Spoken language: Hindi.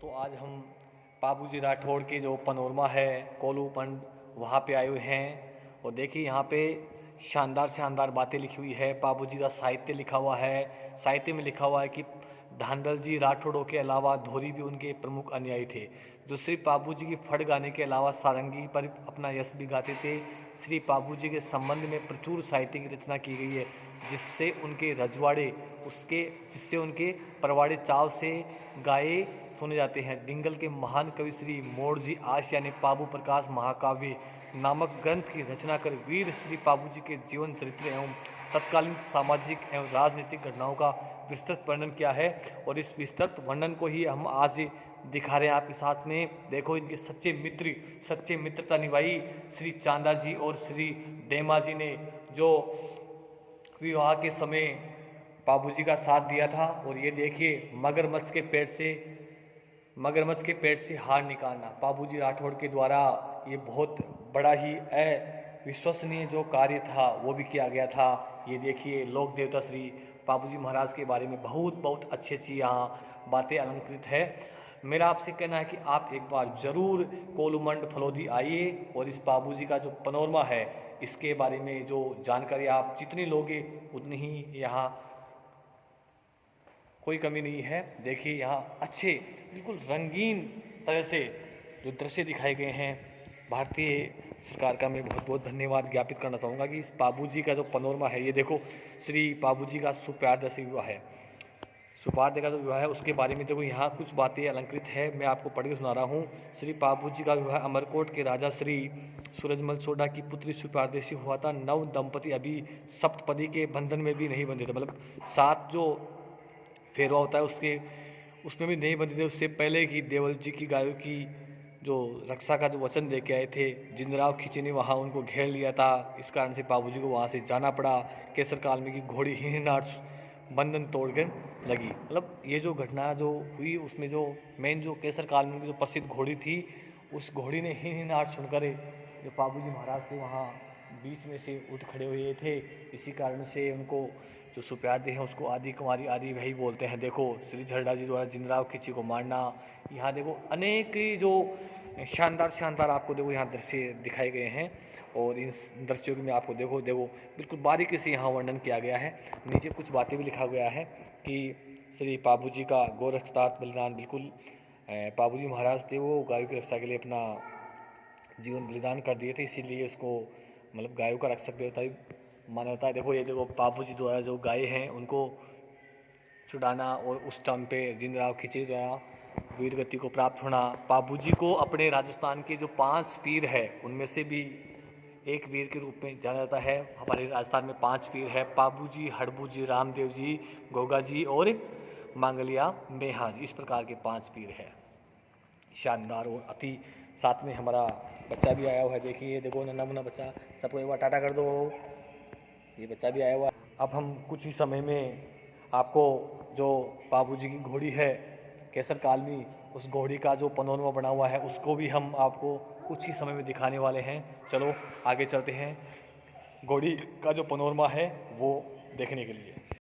तो आज हम बाबूजी राठौड़ के जो पनोरमा है कोलू पंड वहाँ पे आए हुए हैं। और देखिए यहाँ पे शानदार शानदार बातें लिखी हुई है। बाबूजी का साहित्य लिखा हुआ है। साहित्य में लिखा हुआ है कि धांधल जी राठौड़ों के अलावा धोरी भी उनके प्रमुख अनुयायी थे, जो सिर्फ बाबूजी की फड़ गाने के अलावा सारंगी पर अपना यश भी गाते थे। श्री बाबूजी के संबंध में प्रचुर साहित्य की रचना की गई है, जिससे उनके रजवाड़े जिससे उनके परवाड़े चाव से गाए सुने जाते हैं। डिंगल के महान कवि श्री मोड़जी आशिया ने बाबू प्रकाश महाकाव्य नामक ग्रंथ की रचना कर वीर श्री बाबूजी के जीवन चरित्र एवं तत्कालीन सामाजिक एवं राजनीतिक घटनाओं का विस्तृत वर्णन किया है। और इस विस्तृत वर्णन को ही हम आज दिखा रहे हैं आपके साथ में। देखो इनके सच्चे मित्रता निभाई श्री चांदा जी और श्री डेमा जी ने, जो विवाह के समय बाबूजी का साथ दिया था। और ये देखिए मगरमच्छ के पेट से हार निकालना बाबूजी राठौड़ के द्वारा ये बहुत बड़ा ही अविश्वसनीय जो कार्य था वो भी किया गया था। ये देखिए लोक देवता श्री बाबूजी महाराज के बारे में बहुत अच्छी यहाँ बातें अलंकृत है। मेरा आपसे कहना है कि आप एक बार ज़रूर कोलूमंड फलोदी आइए और इस बाबूजी का जो पनोरमा है इसके बारे में जो जानकारी आप जितनी लोगे उतनी ही यहाँ कोई कमी नहीं है। देखिए यहाँ अच्छे बिल्कुल रंगीन तरह से जो दृश्य दिखाए गए हैं। भारतीय सरकार का मैं बहुत धन्यवाद ज्ञापित करना चाहूँगा कि इस बाबूजी का जो पनोरमा है, ये देखो श्री बाबूजी का सुप्यार से विवाह है। सुपार्द का जो विवाह है उसके बारे में देखो यहाँ कुछ बातें अलंकृत है, मैं आपको पढ़ के सुना रहा हूँ। श्री बाबूजी का विवाह अमरकोट के राजा श्री सूरजमल सोडा की पुत्री सुपार्द से हुआ था। नव दंपति अभी सप्तपदी के बंधन में भी नहीं बंधे थे, मतलब 7 जो फेरवा होता है उसमें भी नहीं बंधे थे। उससे पहले की देवल जी की गायों की जो रक्षा का जो वचन दे के आए थे, जिंदराव खींचे ने वहाँ उनको घेर लिया था। इस कारण से बाबूजी को वहाँ से जाना पड़ा। केसर काल में की घोड़ी हिंडनाट बंधन तोड़कर लगी। मतलब ये जो घटना जो हुई उसमें जो मेन जो केसर काल में जो प्रसिद्ध घोड़ी थी, उस घोड़ी ने हिंडनाट सुनकर जो बाबूजी महाराज थे वहाँ बीच में से उठ खड़े हुए थे। इसी कारण से उनको जो सुप्यारदे हैं उसको आदि कुमारी आदि भाई बोलते हैं। देखो श्री झरडा जी द्वारा जिंदराव खिची को मारना, यहाँ देखो अनेक जो शानदार आपको देखो यहाँ दृश्य दिखाए गए हैं। और इन दृश्यों में आपको देखो बिल्कुल बारीकी से यहाँ वर्णन किया गया है। नीचे कुछ बातें भी लिखा गया है कि श्री बाबूजी का गौ रक्षार्थ बलिदान, बिल्कुल बाबूजी महाराज थे वो गायों की रक्षा के लिए अपना जीवन बलिदान कर दिए थे, इसीलिए इसको मतलब गायों का रक्षक देवता भी माना जाता है। देखो ये देखो बाबूजी द्वारा जो गाय हैं उनको छुड़ाना और उस टाइम पे जिंदराव खिची द्वारा वीर गति को प्राप्त होना। बाबूजी को अपने राजस्थान के जो 5 पीर है उनमें से भी एक वीर के रूप में जाना जाता है। हमारे राजस्थान में 5 पीर है, बाबूजी, हड़बू जी, रामदेव जी, गोगा जी और मांगलिया मेहा जी। इस प्रकार के 5 पीर है। शानदार और अति साथ में हमारा बच्चा भी आया हुआ है। देखिए देखो नन्हा मुन्ना बच्चा, सबको एक बार टाटा कर दो। ये बच्चा भी आया हुआ है। अब हम कुछ ही समय में आपको जो बाबूजी की घोड़ी है केसर कालनी, उस घोड़ी का जो पनोरमा बना हुआ है उसको भी हम आपको कुछ ही समय में दिखाने वाले हैं। चलो आगे चलते हैं घोड़ी का जो पनोरमा है वो देखने के लिए।